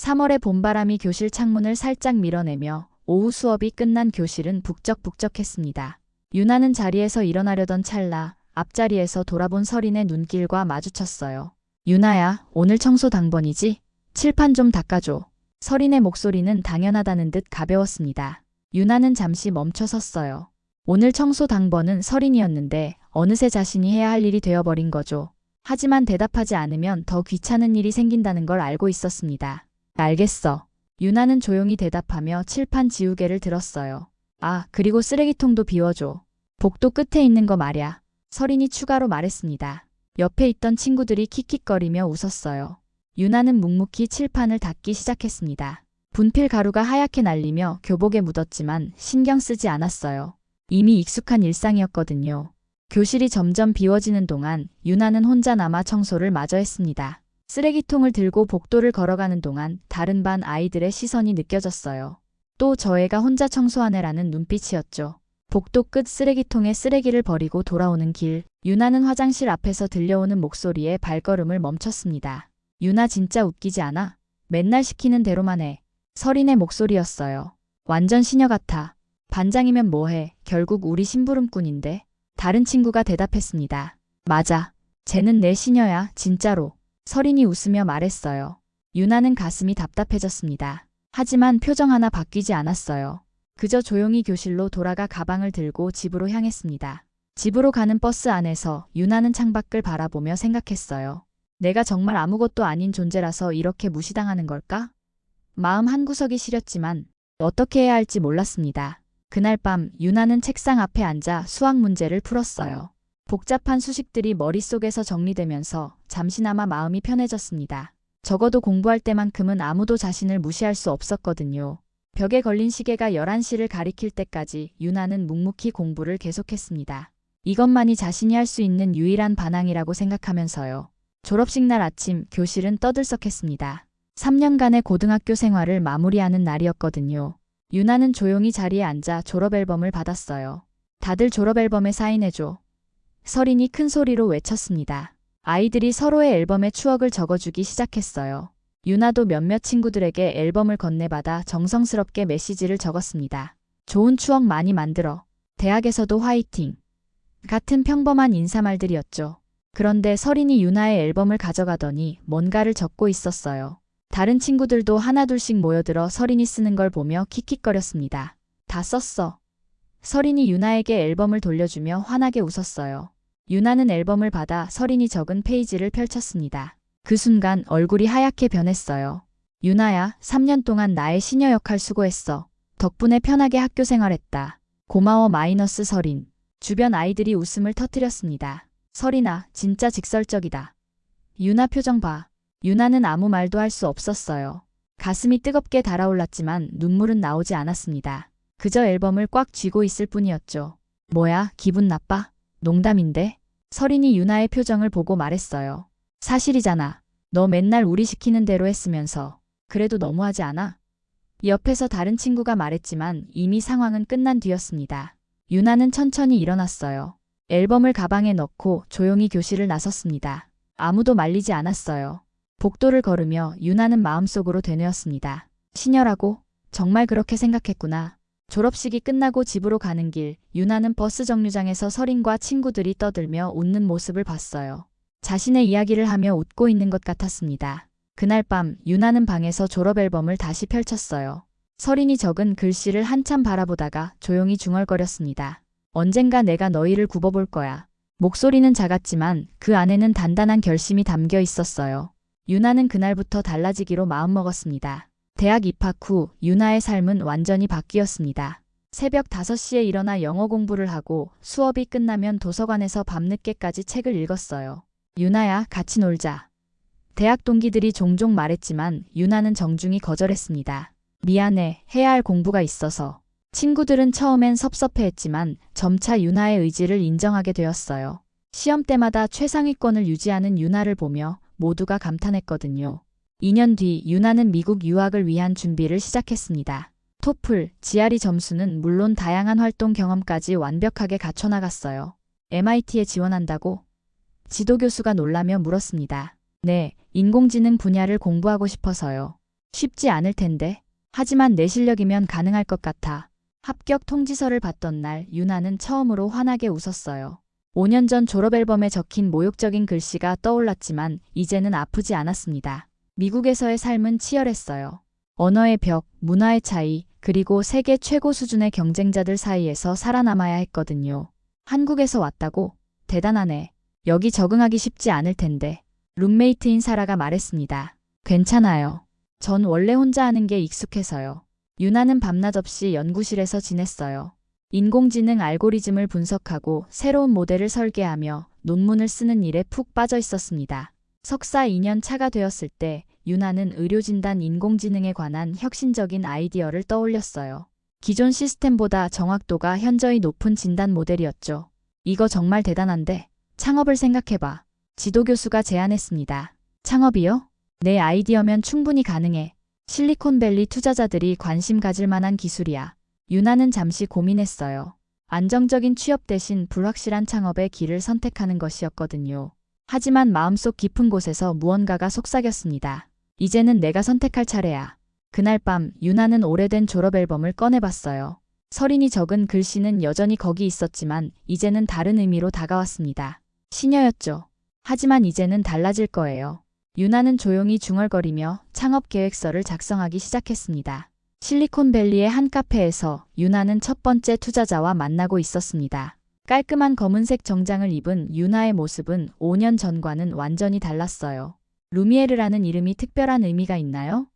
3월의 봄바람이 교실 창문을 살짝 밀어내며 오후 수업이 끝난 교실은 북적북적했습니다. 유나는 자리에서 일어나려던 찰나 앞자리에서 돌아본 서린의 눈길과 마주쳤어요. 유나야, 오늘 청소 당번이지? 칠판 좀 닦아줘. 서린의 목소리는 당연하다는 듯 가벼웠습니다. 유나는 잠시 멈춰 섰어요. 오늘 청소 당번은 서린이었는데 어느새 자신이 해야 할 일이 되어버린 거죠. 하지만 대답하지 않으면 더 귀찮은 일이 생긴다는 걸 알고 있었습니다. 알겠어. 유나는 조용히 대답하며 칠판 지우개를 들었어요. 아, 그리고 쓰레기통도 비워줘. 복도 끝에 있는 거 말야. 서린이 추가로 말했습니다. 옆에 있던 친구들이 킥킥거리며 웃었어요. 유나는 묵묵히 칠판을 닦기 시작했습니다. 분필 가루가 하얗게 날리며 교복에 묻었지만 신경 쓰지 않았어요. 이미 익숙한 일상이었거든요. 교실이 점점 비워지는 동안 유나는 혼자 남아 청소를 마저 했습니다. 쓰레기통을 들고 복도를 걸어가는 동안 다른 반 아이들의 시선이 느껴졌어요. 또 저 애가 혼자 청소하네라는 눈빛이었죠. 복도 끝 쓰레기통에 쓰레기를 버리고 돌아오는 길, 유나는 화장실 앞에서 들려오는 목소리에 발걸음을 멈췄습니다. 유나 진짜 웃기지 않아? 맨날 시키는 대로만 해. 서린의 목소리였어요. 완전 시녀 같아. 반장이면 뭐해? 결국 우리 심부름꾼인데. 다른 친구가 대답했습니다. 맞아. 쟤는 내 시녀야, 진짜로. 서린이 웃으며 말했어요. 유나는 가슴이 답답해졌습니다. 하지만 표정 하나 바뀌지 않았어요. 그저 조용히 교실로 돌아가 가방을 들고 집으로 향했습니다. 집으로 가는 버스 안에서 유나는 창밖을 바라보며 생각했어요. 내가 정말 아무것도 아닌 존재라서 이렇게 무시당하는 걸까? 마음 한구석이 시렸지만 어떻게 해야 할지 몰랐습니다. 그날 밤 유나는 책상 앞에 앉아 수학 문제를 풀었어요. 복잡한 수식들이 머릿속에서 정리되면서 잠시나마 마음이 편해졌습니다. 적어도 공부할 때만큼은 아무도 자신을 무시할 수 없었거든요. 벽에 걸린 시계가 11시를 가리킬 때까지 유나는 묵묵히 공부를 계속했습니다. 이것만이 자신이 할 수 있는 유일한 반항이라고 생각하면서요. 졸업식 날 아침 교실은 떠들썩했습니다. 3년간의 고등학교 생활을 마무리하는 날이었거든요. 유나는 조용히 자리에 앉아 졸업앨범을 받았어요. 다들 졸업앨범에 사인해줘. 서린이 큰 소리로 외쳤습니다. 아이들이 서로의 앨범에 추억을 적어주기 시작했어요. 유나도 몇몇 친구들에게 앨범을 건네받아 정성스럽게 메시지를 적었습니다. 좋은 추억 많이 만들어. 대학에서도 화이팅. 같은 평범한 인사말들이었죠. 그런데 서린이 유나의 앨범을 가져가더니 뭔가를 적고 있었어요. 다른 친구들도 하나둘씩 모여들어 서린이 쓰는 걸 보며 킥킥거렸습니다. 다 썼어. 서린이 유나에게 앨범을 돌려주며 환하게 웃었어요. 유나는 앨범을 받아 서린이 적은 페이지를 펼쳤습니다. 그 순간 얼굴이 하얗게 변했어요. 유나야, 3년 동안 나의 시녀 역할 수고했어. 덕분에 편하게 학교 생활했다. 고마워 마이너스 서린. 주변 아이들이 웃음을 터뜨렸습니다. 서린아, 진짜 직설적이다. 유나 표정 봐. 유나는 아무 말도 할 수 없었어요. 가슴이 뜨겁게 달아올랐지만 눈물은 나오지 않았습니다. 그저 앨범을 꽉 쥐고 있을 뿐이었죠. 뭐야, 기분 나빠? 농담인데? 서린이 유나의 표정을 보고 말했어요. 사실이잖아. 너 맨날 우리 시키는 대로 했으면서. 그래도 너무하지 않아? 옆에서 다른 친구가 말했지만 이미 상황은 끝난 뒤였습니다. 유나는 천천히 일어났어요. 앨범을 가방에 넣고 조용히 교실을 나섰습니다. 아무도 말리지 않았어요. 복도를 걸으며 유나는 마음속으로 되뇌었습니다. 시녀라고? 정말 그렇게 생각했구나. 졸업식이 끝나고 집으로 가는 길, 유나는 버스 정류장에서 서린과 친구들이 떠들며 웃는 모습을 봤어요. 자신의 이야기를 하며 웃고 있는 것 같았습니다. 그날 밤 유나는 방에서 졸업앨범을 다시 펼쳤어요. 서린이 적은 글씨를 한참 바라보다가 조용히 중얼거렸습니다. 언젠가 내가 너희를 굽어볼 거야. 목소리는 작았지만 그 안에는 단단한 결심이 담겨 있었어요. 유나는 그날부터 달라지기로 마음먹었습니다. 대학 입학 후 유나의 삶은 완전히 바뀌었습니다. 새벽 5시에 일어나 영어 공부를 하고 수업이 끝나면 도서관에서 밤늦게까지 책을 읽었어요. 유나야, 같이 놀자. 대학 동기들이 종종 말했지만 유나는 정중히 거절했습니다. 미안해, 해야 할 공부가 있어서. 친구들은 처음엔 섭섭해했지만 점차 유나의 의지를 인정하게 되었어요. 시험 때마다 최상위권을 유지하는 유나를 보며 모두가 감탄했거든요. 2년 뒤 유나는 미국 유학을 위한 준비를 시작했습니다. 토플, GRE 점수는 물론 다양한 활동 경험까지 완벽하게 갖춰나갔어요. MIT에 지원한다고? 지도교수가 놀라며 물었습니다. 네, 인공지능 분야를 공부하고 싶어서요. 쉽지 않을 텐데. 하지만 내 실력이면 가능할 것 같아. 합격 통지서를 받던 날 유나는 처음으로 환하게 웃었어요. 5년 전 졸업앨범에 적힌 모욕적인 글씨가 떠올랐지만 이제는 아프지 않았습니다. 미국에서의 삶은 치열했어요. 언어의 벽, 문화의 차이, 그리고 세계 최고 수준의 경쟁자들 사이에서 살아남아야 했거든요. 한국에서 왔다고? 대단하네. 여기 적응하기 쉽지 않을 텐데. 룸메이트인 사라가 말했습니다. 괜찮아요. 전 원래 혼자 하는 게 익숙해서요. 유나는 밤낮 없이 연구실에서 지냈어요. 인공지능 알고리즘을 분석하고 새로운 모델을 설계하며 논문을 쓰는 일에 푹 빠져 있었습니다. 석사 2년 차가 되었을 때 유나는 의료진단 인공지능에 관한 혁신적인 아이디어를 떠올렸어요. 기존 시스템보다 정확도가 현저히 높은 진단 모델이었죠. 이거 정말 대단한데 창업을 생각해봐. 지도교수가 제안했습니다. 창업이요? 내 아이디어면 충분히 가능해. 실리콘밸리 투자자들이 관심 가질 만한 기술이야. 유나는 잠시 고민했어요. 안정적인 취업 대신 불확실한 창업의 길을 선택하는 것이었거든요. 하지만 마음속 깊은 곳에서 무언가가 속삭였습니다. 이제는 내가 선택할 차례야. 그날 밤 유나는 오래된 졸업앨범을 꺼내봤어요. 서린이 적은 글씨는 여전히 거기 있었지만 이제는 다른 의미로 다가왔습니다. 시녀였죠. 하지만 이제는 달라질 거예요. 유나는 조용히 중얼거리며 창업 계획서를 작성하기 시작했습니다. 실리콘밸리의 한 카페에서 유나는 첫 번째 투자자와 만나고 있었습니다. 깔끔한 검은색 정장을 입은 유나의 모습은 5년 전과는 완전히 달랐어요. 루미에르라는 이름이 특별한 의미가 있나요?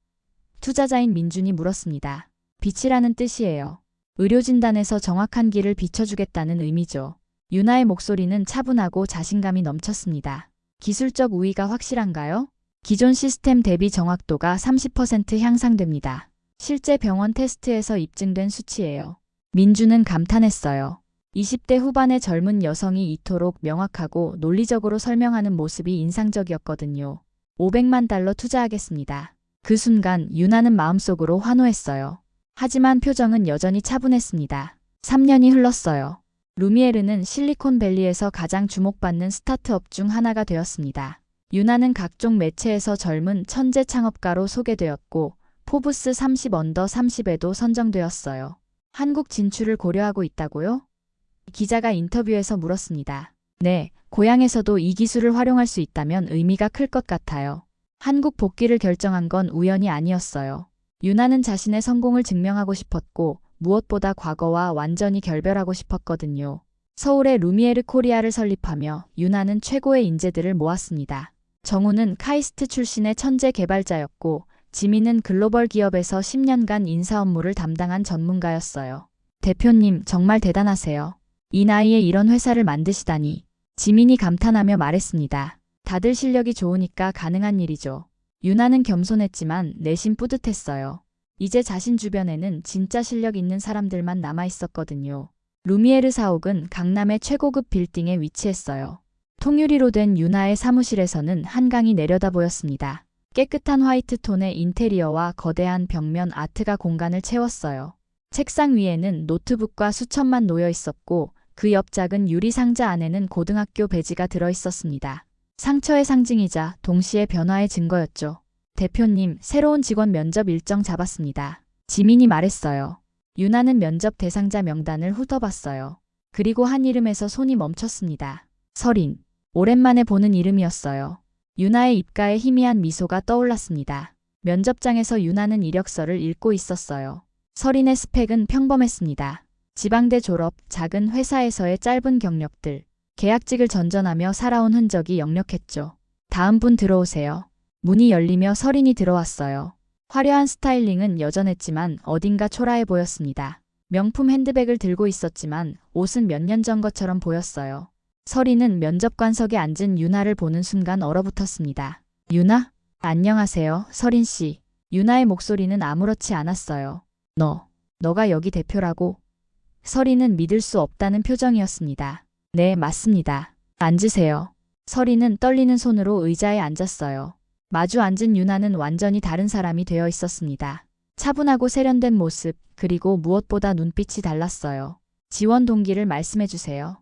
투자자인 민준이 물었습니다. 빛이라는 뜻이에요. 의료진단에서 정확한 길을 비춰주겠다는 의미죠. 유나의 목소리는 차분하고 자신감이 넘쳤습니다. 기술적 우위가 확실한가요? 기존 시스템 대비 정확도가 30% 향상됩니다. 실제 병원 테스트에서 입증된 수치예요. 민주는 감탄했어요. 20대 후반의 젊은 여성이 이토록 명확하고 논리적으로 설명하는 모습이 인상적이었거든요. 500만 달러 투자하겠습니다. 그 순간 유나는 마음속으로 환호했어요. 하지만 표정은 여전히 차분했습니다. 3년이 흘렀어요. 루미에르는 실리콘밸리에서 가장 주목받는 스타트업 중 하나가 되었습니다. 유나는 각종 매체에서 젊은 천재 창업가로 소개되었고 포브스 30 언더 30에도 선정되었어요. 한국 진출을 고려하고 있다고요? 기자가 인터뷰에서 물었습니다. 네, 고향에서도 이 기술을 활용할 수 있다면 의미가 클 것 같아요. 한국 복귀를 결정한 건 우연이 아니었어요. 유나는 자신의 성공을 증명하고 싶었고 무엇보다 과거와 완전히 결별하고 싶었거든요. 서울의 루미에르 코리아를 설립하며 유나는 최고의 인재들을 모았습니다. 정우는 카이스트 출신의 천재 개발자였고 지민은 글로벌 기업에서 10년간 인사 업무를 담당한 전문가였어요. 대표님 정말 대단하세요. 이 나이에 이런 회사를 만드시다니. 지민이 감탄하며 말했습니다. 다들 실력이 좋으니까 가능한 일이죠. 유나는 겸손했지만 내심 뿌듯했어요. 이제 자신 주변에는 진짜 실력 있는 사람들만 남아 있었거든요. 루미에르 사옥은 강남의 최고급 빌딩에 위치했어요. 통유리로 된 유나의 사무실에서는 한강이 내려다 보였습니다. 깨끗한 화이트 톤의 인테리어와 거대한 벽면 아트가 공간을 채웠어요. 책상 위에는 노트북과 수첩만 놓여 있었고 그 옆 작은 유리 상자 안에는 고등학교 배지가 들어 있었습니다. 상처의 상징이자 동시에 변화의 증거였죠. 대표님, 새로운 직원 면접 일정 잡았습니다. 지민이 말했어요. 유나는 면접 대상자 명단을 훑어봤어요. 그리고 한 이름에서 손이 멈췄습니다. 서린. 오랜만에 보는 이름이었어요. 유나의 입가에 희미한 미소가 떠올랐습니다. 면접장에서 유나는 이력서를 읽고 있었어요. 서린의 스펙은 평범했습니다. 지방대 졸업, 작은 회사에서의 짧은 경력들, 계약직을 전전하며 살아온 흔적이 역력했죠. 다음 분 들어오세요. 문이 열리며 서린이 들어왔어요. 화려한 스타일링은 여전했지만 어딘가 초라해 보였습니다. 명품 핸드백을 들고 있었지만 옷은 몇 년 전 것처럼 보였어요. 서린은 면접관석에 앉은 유나를 보는 순간 얼어붙었습니다. 유나? 안녕하세요, 서린 씨. 유나의 목소리는 아무렇지 않았어요. 너가 여기 대표라고? 서린은 믿을 수 없다는 표정이었습니다. 네, 맞습니다. 앉으세요. 서린은 떨리는 손으로 의자에 앉았어요. 마주 앉은 유나는 완전히 다른 사람이 되어 있었습니다. 차분하고 세련된 모습, 그리고 무엇보다 눈빛이 달랐어요. 지원 동기를 말씀해 주세요.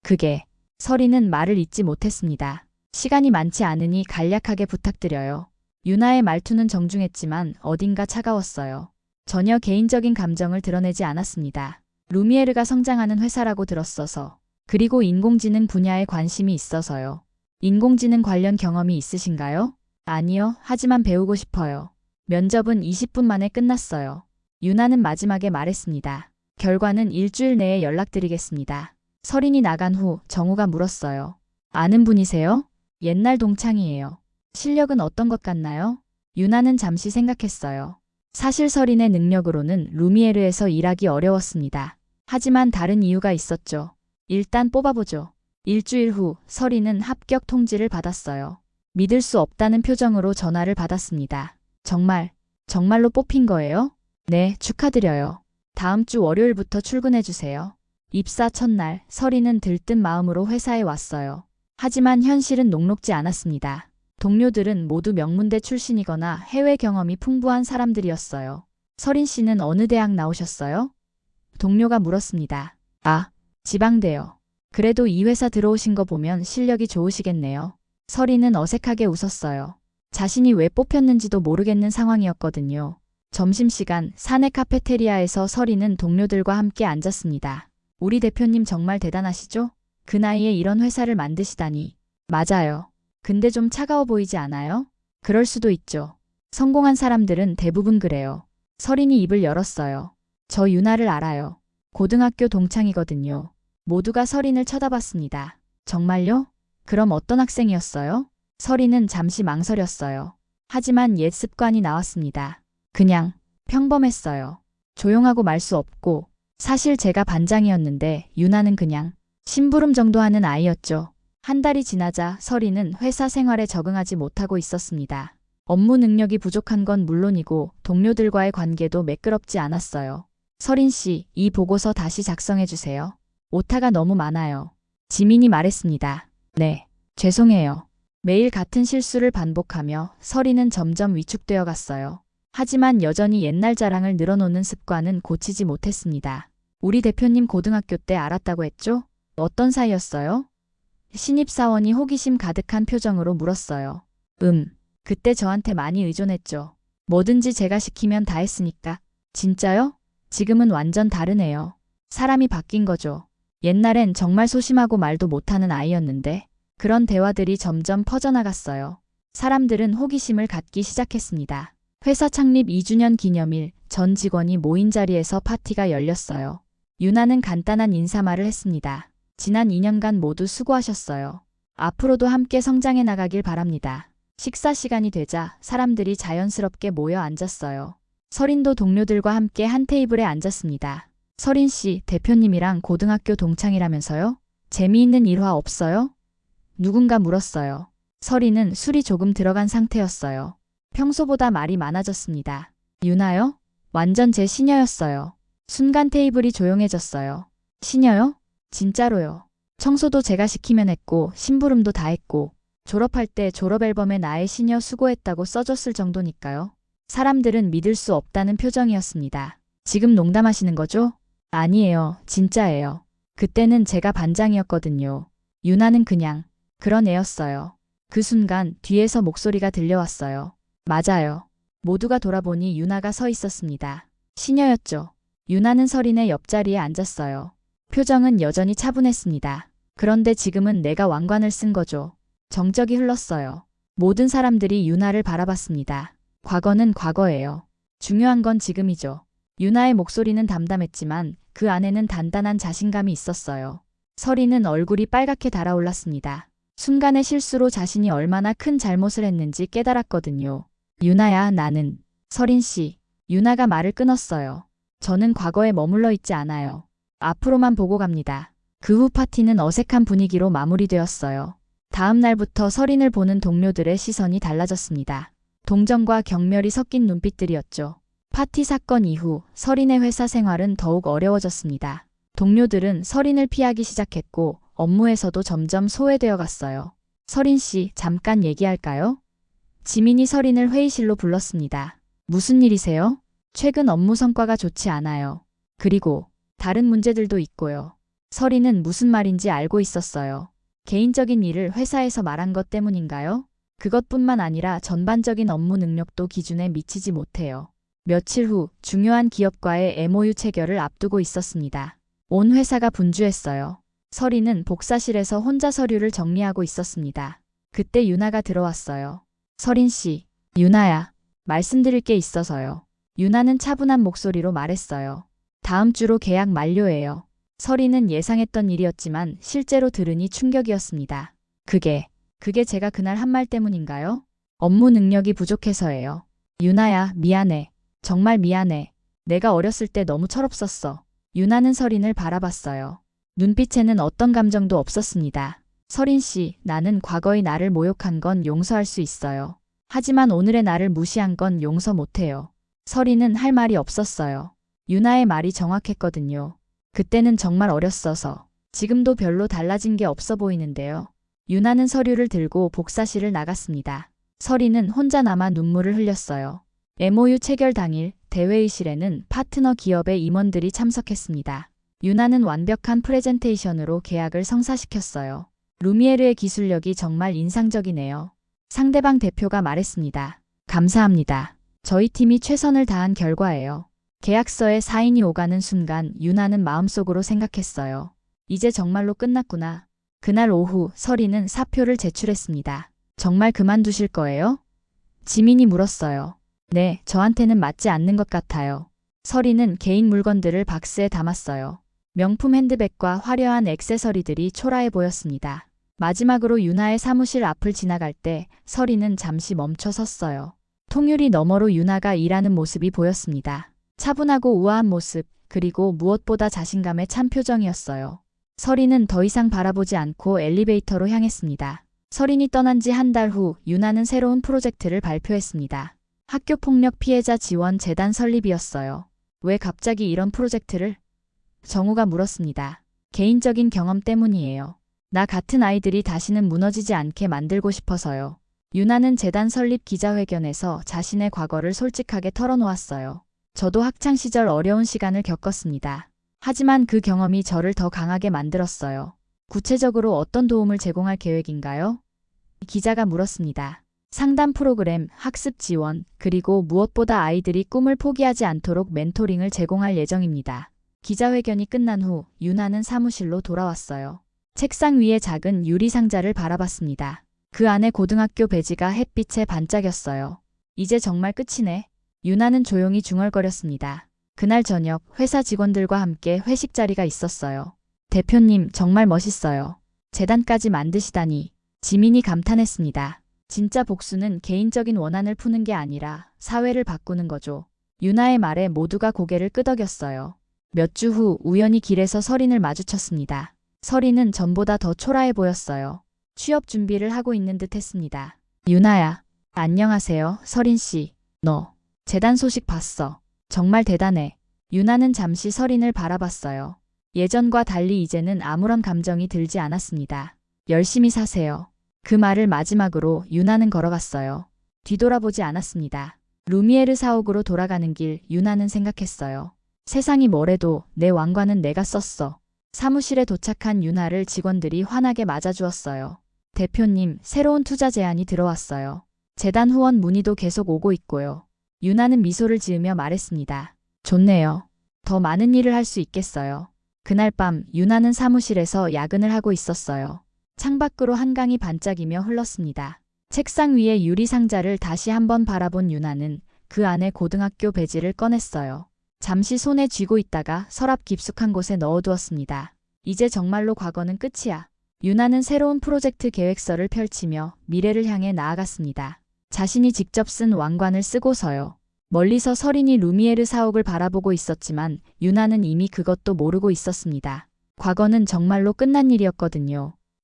그게. 서린은 말을 잇지 못했습니다. 시간이 많지 않으니 간략하게 부탁드려요. 유나의 말투는 정중했지만 어딘가 차가웠어요. 전혀 개인적인 감정을 드러내지 않았습니다. 루미에르가 성장하는 회사라고 들었어서. 그리고 인공지능 분야에 관심이 있어서요. 인공지능 관련 경험이 있으신가요? 아니요, 하지만 배우고 싶어요. 면접은 20분 만에 끝났어요. 유나는 마지막에 말했습니다. 결과는 일주일 내에 연락드리겠습니다. 설인이 나간 후 정우가 물었어요. 아는 분이세요? 옛날 동창이에요. 실력은 어떤 것 같나요? 유나는 잠시 생각했어요. 사실 설인의 능력으로는 루미에르에서 일하기 어려웠습니다. 하지만 다른 이유가 있었죠. 일단 뽑아보죠. 일주일 후 설인은 합격 통지를 받았어요. 믿을 수 없다는 표정으로 전화를 받았습니다. 정말로 뽑힌 거예요? 네, 축하드려요. 다음 주 월요일부터 출근해주세요. 입사 첫날 설인은 들뜬 마음으로 회사에 왔어요. 하지만 현실은 녹록지 않았습니다. 동료들은 모두 명문대 출신이거나 해외 경험이 풍부한 사람들이었어요. 설인 씨는 어느 대학 나오셨어요? 동료가 물었습니다. 아, 지방대요. 그래도 이 회사 들어오신 거 보면 실력이 좋으시겠네요. 설인은 어색하게 웃었어요. 자신이 왜 뽑혔는지도 모르겠는 상황이었거든요. 점심시간 사내 카페테리아에서 설인은 동료들과 함께 앉았습니다. 우리 대표님 정말 대단하시죠? 그 나이에 이런 회사를 만드시다니. 맞아요. 근데 좀 차가워 보이지 않아요? 그럴 수도 있죠. 성공한 사람들은 대부분 그래요. 설인이 입을 열었어요. 저 유나를 알아요. 고등학교 동창이거든요. 모두가 설인을 쳐다봤습니다. 정말요? 그럼 어떤 학생이었어요? 설인은 잠시 망설였어요. 하지만 옛 습관이 나왔습니다. 그냥 평범했어요. 조용하고 말 수 없고 사실 제가 반장이었는데 유나는 그냥 심부름 정도 하는 아이였죠. 한 달이 지나자 설인은 회사 생활에 적응하지 못하고 있었습니다. 업무 능력이 부족한 건 물론이고 동료들과의 관계도 매끄럽지 않았어요. 설인 씨, 이 보고서 다시 작성해 주세요. 오타가 너무 많아요. 지민이 말했습니다. 네, 죄송해요. 매일 같은 실수를 반복하며 설인은 점점 위축되어 갔어요. 하지만 여전히 옛날 자랑을 늘어놓는 습관은 고치지 못했습니다. 우리 대표님 고등학교 때 알았다고 했죠? 어떤 사이였어요? 신입사원이 호기심 가득한 표정으로 물었어요. 그때 저한테 많이 의존했죠. 뭐든지 제가 시키면 다 했으니까. 진짜요? 지금은 완전 다르네요. 사람이 바뀐 거죠. 옛날엔 정말 소심하고 말도 못하는 아이였는데 그런 대화들이 점점 퍼져나갔어요. 사람들은 호기심을 갖기 시작했습니다. 회사 창립 2주년 기념일, 전 직원이 모인 자리에서 파티가 열렸어요. 유나는 간단한 인사말을 했습니다. 지난 2년간 모두 수고하셨어요. 앞으로도 함께 성장해 나가길 바랍니다. 식사 시간이 되자 사람들이 자연스럽게 모여 앉았어요. 설인도 동료들과 함께 한 테이블에 앉았습니다. 설인 씨, 대표님이랑 고등학교 동창이라면서요? 재미있는 일화 없어요? 누군가 물었어요. 설인은 술이 조금 들어간 상태였어요. 평소보다 말이 많아졌습니다. 유나요? 완전 제 시녀였어요. 순간 테이블이 조용해졌어요. 시녀요? 진짜로요. 청소도 제가 시키면 했고 심부름도 다 했고 졸업할 때 졸업앨범에 나의 시녀 수고했다고 써줬을 정도니까요. 사람들은 믿을 수 없다는 표정이었습니다. 지금 농담하시는 거죠? 아니에요. 진짜예요. 그때는 제가 반장이었거든요. 유나는 그냥 그런 애였어요. 그 순간 뒤에서 목소리가 들려왔어요. 맞아요. 모두가 돌아보니 유나가 서 있었습니다. 시녀였죠. 유나는 설인의 옆자리에 앉았어요. 표정은 여전히 차분했습니다. 그런데 지금은 내가 왕관을 쓴 거죠. 정적이 흘렀어요. 모든 사람들이 유나를 바라봤습니다. 과거는 과거예요. 중요한 건 지금이죠. 유나의 목소리는 담담했지만 그 안에는 단단한 자신감이 있었어요. 설인은 얼굴이 빨갛게 달아올랐습니다. 순간의 실수로 자신이 얼마나 큰 잘못을 했는지 깨달았거든요. 유나야, 나는. 설인 씨. 유나가 말을 끊었어요. 저는 과거에 머물러 있지 않아요. 앞으로만 보고 갑니다. 그 후 파티는 어색한 분위기로 마무리되었어요. 다음 날부터 설인을 보는 동료들의 시선이 달라졌습니다. 동정과 경멸이 섞인 눈빛들이었죠. 파티 사건 이후 설인의 회사 생활은 더욱 어려워졌습니다. 동료들은 설인을 피하기 시작했고 업무에서도 점점 소외되어 갔어요. 설인 씨, 잠깐 얘기할까요? 지민이 설인을 회의실로 불렀습니다. 무슨 일이세요? 최근 업무 성과가 좋지 않아요. 그리고 다른 문제들도 있고요. 설인은 무슨 말인지 알고 있었어요. 개인적인 일을 회사에서 말한 것 때문인가요? 그것뿐만 아니라 전반적인 업무 능력도 기준에 미치지 못해요. 며칠 후 중요한 기업과의 MOU 체결을 앞두고 있었습니다. 온 회사가 분주했어요. 서린은 복사실에서 혼자 서류를 정리하고 있었습니다. 그때 유나가 들어왔어요. 서린 씨, 유나야, 말씀드릴 게 있어서요. 유나는 차분한 목소리로 말했어요. 다음 주로 계약 만료예요. 서린은 예상했던 일이었지만 실제로 들으니 충격이었습니다. 그게 제가 그날 한 말 때문인가요? 업무 능력이 부족해서예요. 유나야, 미안해. 정말 미안해. 내가 어렸을 때 너무 철없었어. 유나는 서린을 바라봤어요. 눈빛에는 어떤 감정도 없었습니다. 서린 씨, 나는 과거의 나를 모욕한 건 용서할 수 있어요. 하지만 오늘의 나를 무시한 건 용서 못해요. 서린은 할 말이 없었어요. 유나의 말이 정확했거든요. 그때는 정말 어렸어서. 지금도 별로 달라진 게 없어 보이는데요. 유나는 서류를 들고 복사실을 나갔습니다. 서린은 혼자 남아 눈물을 흘렸어요. MOU 체결 당일 대회의실에는 파트너 기업의 임원들이 참석했습니다. 유나는 완벽한 프레젠테이션으로 계약을 성사시켰어요. 루미에르의 기술력이 정말 인상적이네요. 상대방 대표가 말했습니다. 감사합니다. 저희 팀이 최선을 다한 결과예요. 계약서에 사인이 오가는 순간 유나는 마음속으로 생각했어요. 이제 정말로 끝났구나. 그날 오후 서린은 사표를 제출했습니다. 정말 그만두실 거예요? 지민이 물었어요. 네, 저한테는 맞지 않는 것 같아요. 서린은 개인 물건들을 박스에 담았어요. 명품 핸드백과 화려한 액세서리들이 초라해 보였습니다. 마지막으로 유나의 사무실 앞을 지나갈 때 서린은 잠시 멈춰 섰어요. 통유리 너머로 유나가 일하는 모습이 보였습니다. 차분하고 우아한 모습, 그리고 무엇보다 자신감의 찬 표정이었어요. 서린은 더 이상 바라보지 않고 엘리베이터로 향했습니다. 서린이 떠난 지 한 달 후 유나는 새로운 프로젝트를 발표했습니다. 학교폭력 피해자 지원 재단 설립이었어요. 왜 갑자기 이런 프로젝트를? 정우가 물었습니다. 개인적인 경험 때문이에요. 나 같은 아이들이 다시는 무너지지 않게 만들고 싶어서요. 유나는 재단 설립 기자회견에서 자신의 과거를 솔직하게 털어놓았어요. 저도 학창시절 어려운 시간을 겪었습니다. 하지만 그 경험이 저를 더 강하게 만들었어요. 구체적으로 어떤 도움을 제공할 계획인가요? 기자가 물었습니다. 상담 프로그램, 학습 지원, 그리고 무엇보다 아이들이 꿈을 포기하지 않도록 멘토링을 제공할 예정입니다. 기자회견이 끝난 후 유나는 사무실로 돌아왔어요. 책상 위에 작은 유리 상자를 바라봤습니다. 그 안에 고등학교 배지가 햇빛에 반짝였어요. 이제 정말 끝이네. 유나는 조용히 중얼거렸습니다. 그날 저녁 회사 직원들과 함께 회식 자리가 있었어요. 대표님 정말 멋있어요. 재단까지 만드시다니. 지민이 감탄했습니다. 진짜 복수는 개인적인 원한을 푸는 게 아니라 사회를 바꾸는 거죠. 유나의 말에 모두가 고개를 끄덕였어요. 몇 주 후 우연히 길에서 서린을 마주쳤습니다. 서린은 전보다 더 초라해 보였어요. 취업 준비를 하고 있는 듯 했습니다. 유나야. 안녕하세요, 서린 씨. 너 재단 소식 봤어. 정말 대단해. 유나는 잠시 서린을 바라봤어요. 예전과 달리 이제는 아무런 감정이 들지 않았습니다. 열심히 사세요. 그 말을 마지막으로 유나는 걸어갔어요. 뒤돌아보지 않았습니다. 루미에르 사옥으로 돌아가는 길 유나는 생각했어요. 세상이 뭐래도 내 왕관은 내가 썼어. 사무실에 도착한 유나를 직원들이 환하게 맞아주었어요. 대표님, 새로운 투자 제안이 들어왔어요. 재단 후원 문의도 계속 오고 있고요. 유나는 미소를 지으며 말했습니다. 좋네요. 더 많은 일을 할 수 있겠어요. 그날 밤 유나는 사무실에서 야근을 하고 있었어요. 창밖으로 한강이 반짝이며 흘렀습니다. 책상 위에 유리 상자를 다시 한번 바라본 유나는 그 안에 고등학교 배지를 꺼냈어요. 잠시 손에 쥐고 있다가 서랍 깊숙한 곳에 넣어두었습니다. 이제 정말로 과거는 끝이야. 유나는 새로운 프로젝트 계획서를 펼치며 미래를 향해 나아갔습니다. 자신이 직접 쓴 왕관을 쓰고서요. 멀리서 서린이 루미에르 사옥을 바라보고 있었지만 유나는 이미 그것도 모르고 있었습니다. 과거는 정말로 끝난 일이었거든요.